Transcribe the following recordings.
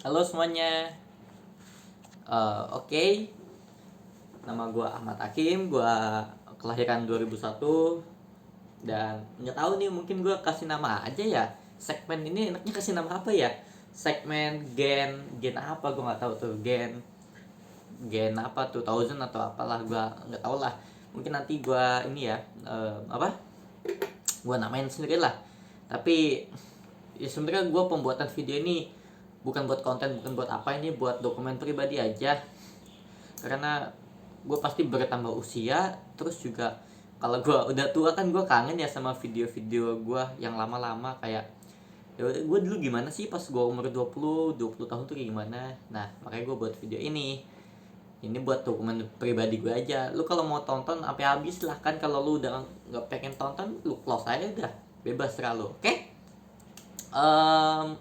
Halo semuanya. Oke. Nama gue Ahmad Hakim. Gue kelahiran 2001. Dan nggak tahu nih, mungkin gue kasih nama aja ya. Segmen ini enaknya kasih nama apa ya? Segmen gen apa, gue nggak tahu tuh. Gen apa tuh, 2000 atau apalah, gue nggak tahu lah. Mungkin nanti gue ini ya, apa? Gue namain sendiri lah. Tapi ya sebenarnya gue pembuatan video ini bukan buat konten, bukan buat apa, ini buat dokumen pribadi aja. Karena gue pasti bertambah usia, terus juga kalau gue udah tua kan gue kangen ya sama video-video gue yang lama-lama. Kayak ya gue dulu gimana sih pas gue umur 20 tahun tuh kayak gimana. Nah makanya gue buat video ini buat dokumen pribadi gue aja. Lu kalau mau tonton sampai habis lah kan. Kalau lu udah nggak pengen tonton, lu close aja udah, bebas terlalu. Oke.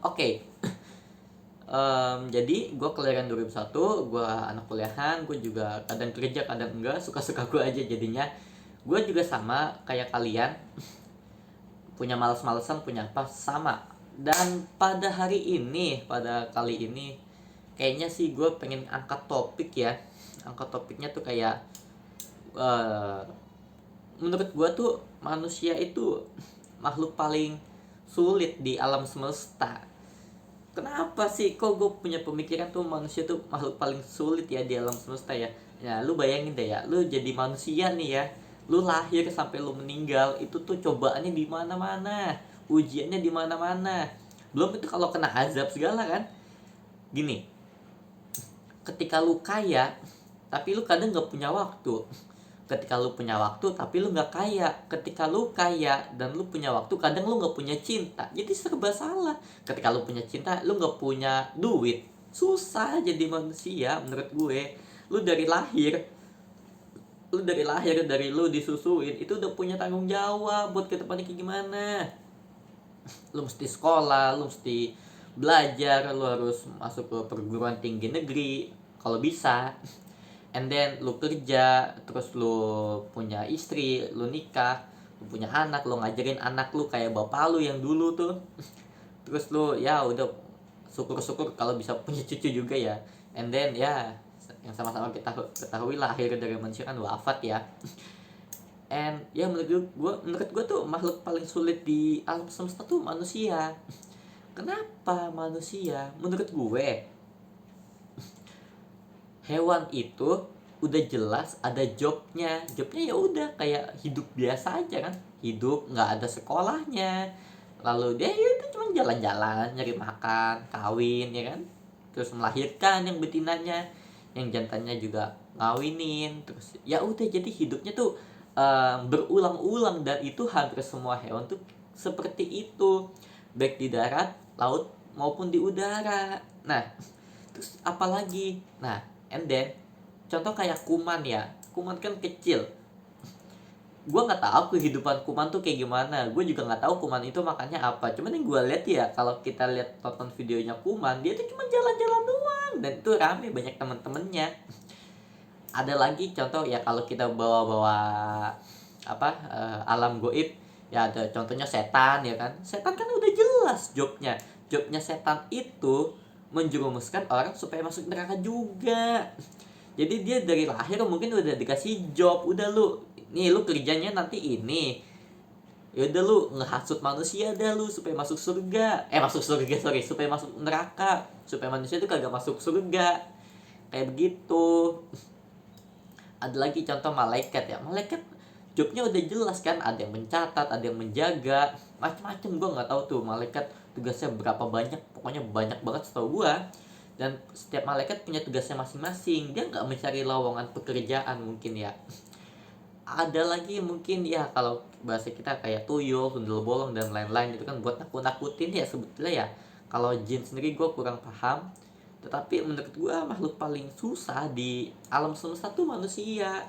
Oke. Jadi gue kelahiran 2001, gue anak kuliahan, gue juga kadang kerja kadang enggak, suka-suka gue aja jadinya. Gue juga sama kayak kalian, punya males-malesan, punya apa, sama. Dan pada kali ini, kayaknya sih gue pengen angkat topik ya. Angkat topiknya tuh kayak, eh, menurut gue tuh manusia itu makhluk paling sulit di alam semesta. Kenapa sih kok gue punya pemikiran tuh manusia tuh makhluk paling sulit ya di alam semesta ya? Ya lu bayangin deh ya, lu jadi manusia nih ya, lu lahir sampai lu meninggal itu tuh cobaannya di mana-mana, ujiannya di mana-mana. Belum itu kalau kena azab segala kan. Gini, ketika lu kaya tapi lu kadang nggak punya waktu. Ketika lu punya waktu tapi lu nggak kaya. Ketika lu kaya dan lu punya waktu, kadang lu nggak punya cinta, jadi serba salah. Ketika lu punya cinta, lu nggak punya duit, susah jadi manusia menurut gue. Lu dari lahir dari lu disusuin itu udah punya tanggung jawab buat ke depannya kayak gimana. Lu mesti sekolah, lu mesti belajar, lu harus masuk ke perguruan tinggi negeri kalau bisa. And then lu kerja, terus lu punya istri, lu nikah, lu punya anak, lu ngajarin anak lu kayak bapak lu yang dulu tuh. Terus lu ya udah syukur-syukur kalau bisa punya cucu juga ya. And then ya yang sama-sama kita ketahui lah, akhir dari manusia kan wafat ya. And ya menurut gue tuh makhluk paling sulit di alam semesta tuh manusia. Kenapa manusia? Menurut gue, hewan itu udah jelas ada jobnya ya udah kayak hidup biasa aja kan, hidup nggak ada sekolahnya, lalu dia ya itu cuma jalan-jalan nyari makan, kawin ya kan, terus melahirkan yang betinanya, yang jantannya juga ngawinin, terus ya udah jadi hidupnya tuh berulang-ulang. Dan itu hampir semua hewan tuh seperti itu, baik di darat, laut maupun di udara. Nah terus apalagi, nah and then contoh kayak kuman ya, kuman kan kecil. Gue nggak tahu kehidupan kuman tuh kayak gimana, gue juga nggak tahu kuman itu makannya apa. Cuman yang gue lihat ya, kalau kita lihat tonton videonya kuman, dia tuh cuma jalan-jalan doang dan itu rame banyak temen-temennya. Ada lagi contoh ya, kalau kita bawa-bawa apa, alam goib ya, ada contohnya setan ya kan. Setan kan udah jelas jobnya setan itu menjerumuskan orang supaya masuk neraka juga. Jadi dia dari lahir mungkin udah dikasih job, udah lu nih, lu kerjanya nanti ini, ya udah lu ngehasut manusia dah lu supaya masuk surga, masuk surga, sorry, supaya masuk neraka, supaya manusia itu kagak masuk surga, kayak begitu. Ada lagi contoh malaikat ya, malaikat jobnya udah jelas kan, ada yang mencatat, ada yang menjaga, macam-macam. Gue nggak tahu tuh malaikat tugasnya berapa banyak, pokoknya banyak banget setahu gue. Dan setiap malaikat punya tugasnya masing-masing, dia nggak mencari lowongan pekerjaan mungkin ya. Ada lagi mungkin ya, kalau bahasa kita kayak tuyul, sundel bolong dan lain-lain, itu kan buat nakut-nakutin ya sebetulnya ya. Kalau jin sendiri gue kurang paham, tetapi menurut gue makhluk paling susah di alam semesta tuh manusia.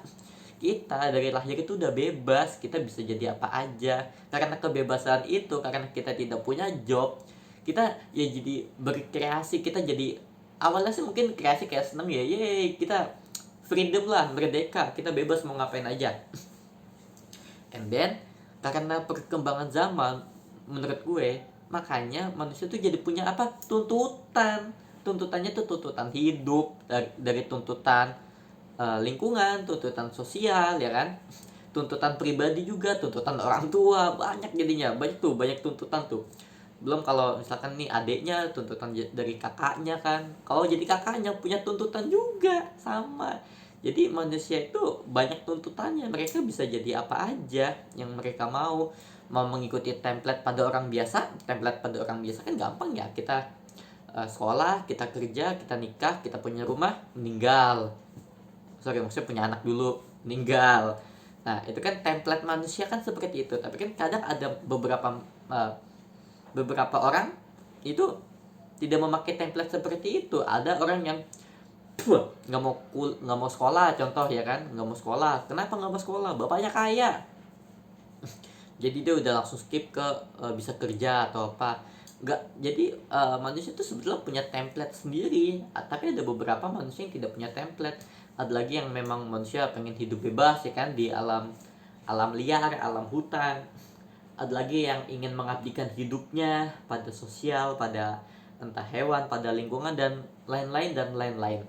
Kita dari lahir itu udah bebas, kita bisa jadi apa aja. Karena kebebasan itu, karena kita tidak punya job, kita ya jadi berkreasi. Kita jadi, awalnya sih mungkin kreasi kayak seneng ya, yeay kita freedom lah, merdeka, kita bebas mau ngapain aja. And then karena perkembangan zaman, menurut gue makanya manusia tuh jadi punya apa, tuntutan. tuntutannya tuh tuntutan hidup, dari tuntutan lingkungan, tuntutan sosial, ya kan, tuntutan pribadi juga, tuntutan orang tua, banyak jadinya, banyak tuntutan tuh. Belum kalau misalkan nih adeknya, tuntutan dari kakaknya kan, kalau jadi kakaknya punya tuntutan juga sama. Jadi manusia itu banyak tuntutannya, mereka bisa jadi apa aja yang mereka mau mengikuti template pada orang biasa. Template pada orang biasa kan gampang ya, kita sekolah, kita kerja, kita nikah, kita punya rumah, meninggal. Maksudnya punya anak dulu, meninggal. Nah itu kan template manusia kan seperti itu. Tapi kan kadang ada beberapa orang itu tidak memakai template seperti itu. Ada orang yang nggak mau sekolah, contoh ya kan, nggak mau sekolah. Kenapa nggak mau sekolah? Bapaknya kaya. Jadi dia udah langsung skip ke bisa kerja atau apa. Nggak, jadi manusia itu sebetulnya punya template sendiri. Tapi ada beberapa manusia yang tidak punya template. Ada lagi yang memang manusia pengen hidup bebas ya kan, di alam liar, alam hutan. Ada lagi yang ingin mengabdikan hidupnya pada sosial, pada entah hewan, pada lingkungan, dan lain-lain.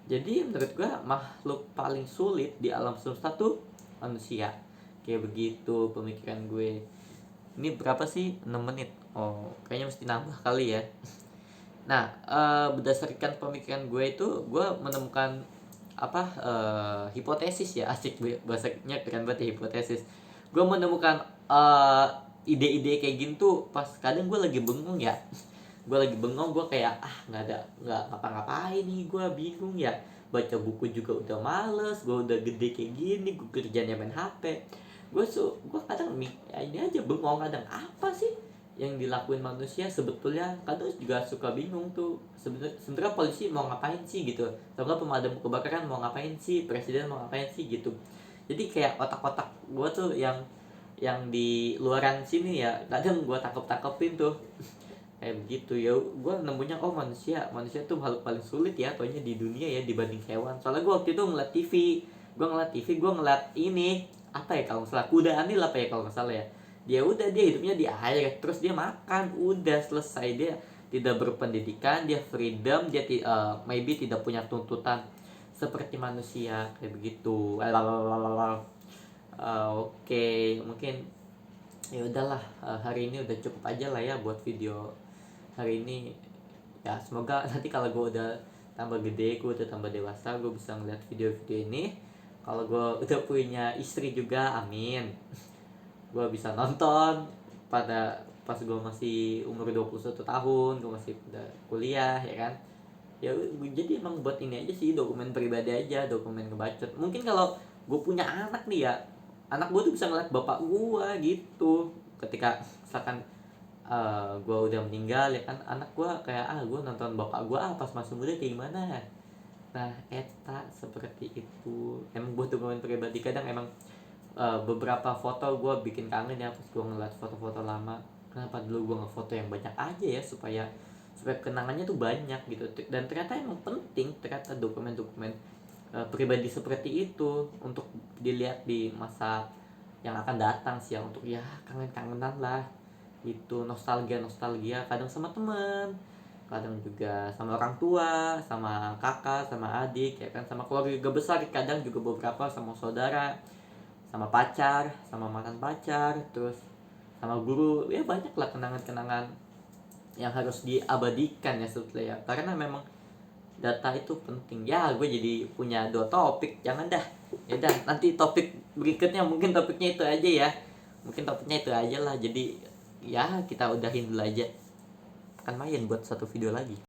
Jadi menurut gua makhluk paling sulit di alam semesta tuh manusia. Kayak begitu pemikiran gue. Ini berapa sih? 6 menit. Oh, kayaknya mesti nambah kali ya. Nah, berdasarkan pemikiran gue itu, gue menemukan hipotesis ya, asik bahasanya keren banget ya, hipotesis. Gue menemukan ide-ide kayak gini tuh pas kadang gue lagi bengong ya. Gue lagi bengong, gue kayak nggak ngapa-ngapain nih, gue bingung ya, baca buku juga udah males, gue udah gede kayak gini, gue kerjanya main HP. Gue kadang ini aja bengong, kadang apa sih yang dilakuin manusia sebetulnya. Kadang juga suka bingung tuh, sebenarnya polisi mau ngapain sih gitu, atau pemadam kebakaran mau ngapain sih, presiden mau ngapain sih gitu. Jadi kayak otak-otak gue tuh yang di luaran sini ya, kadang gue tangkepin tuh kayak begitu ya. Gue nemunya manusia tuh makhluk paling sulit ya pokoknya di dunia ya, dibanding hewan. Soalnya gue waktu itu ngeliat TV, gue ngeliat ini apa ya, kalau nggak salah kuda anil apa ya kalau nggak salah ya. Dia hidupnya di air, terus dia makan, udah selesai. Dia tidak berpendidikan, dia freedom, dia maybe tidak punya tuntutan seperti manusia kayak begitu. Oke, mungkin ya udahlah, hari ini udah cukup aja lah ya buat video hari ini ya. Semoga nanti kalau gue udah tambah gede, gue udah tambah dewasa, gue bisa ngeliat video-video ini. Kalau gue udah punya istri juga, amin, gue bisa nonton pas gue masih umur 21 tahun, gue masih udah kuliah ya kan. Ya jadi emang buat ini aja sih, dokumen pribadi aja, dokumen ngebacot. Mungkin kalau gue punya anak nih ya, anak gue tuh bisa ngeliat bapak gue gitu. Ketika misalkan gue udah meninggal ya kan, anak gue kayak gue nonton bapak gue pas masih muda kayak gimana. Nah eta seperti itu. Emang buat dokumen pribadi. Kadang emang beberapa foto gue bikin kangen ya pas gue ngeliat foto-foto lama. Kenapa dulu gue ngefoto yang banyak aja ya, supaya kenangannya tuh banyak gitu. Dan ternyata emang penting, ternyata dokumen-dokumen pribadi seperti itu untuk dilihat di masa yang akan datang sih ya, untuk ya kangen-kangenan lah gitu, nostalgia kadang sama teman, kadang juga sama orang tua, sama kakak, sama adik ya kan, sama keluarga besar, kadang juga beberapa sama saudara, sama pacar, sama mantan pacar, terus sama guru. Ya banyak lah kenangan-kenangan yang harus diabadikan ya sebetulnya ya, karena memang data itu penting ya. Gue jadi punya 2 topik, jangan dah. Ya dah, nanti topik berikutnya mungkin topiknya itu aja ya, lah. Jadi ya kita udahin dulu aja, kan main buat satu video lagi.